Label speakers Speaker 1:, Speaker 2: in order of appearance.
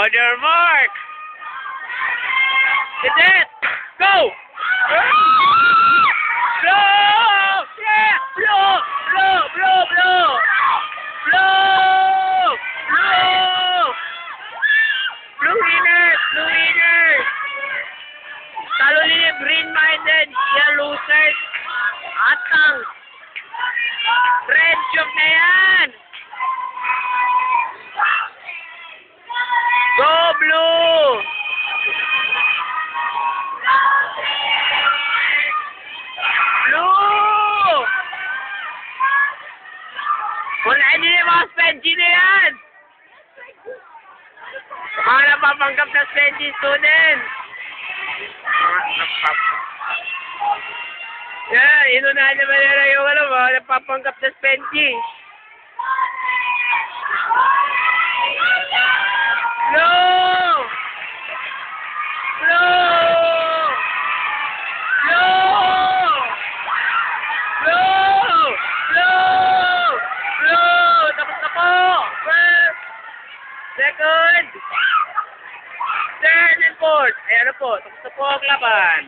Speaker 1: On your mark. Get it. Go. Blow. Yeah. Blow. Blow. Blow. Blow. Blow. Blow. Blue winners. Blue winners. Talo nila green-minded. Yan losers. Atang. Red joke na yan. Go blue! Blue! Kunain nila yung mga spendy na yan! Mga napapanggap na spendy student! Yan, inunahan naman nila yung mga napapanggap na spendy. Blue! Blue! Blue! Blue! Blue! Blue! Tapos na po! First! Second! Third and fourth! Ayan na po. Tapos na po ang laban.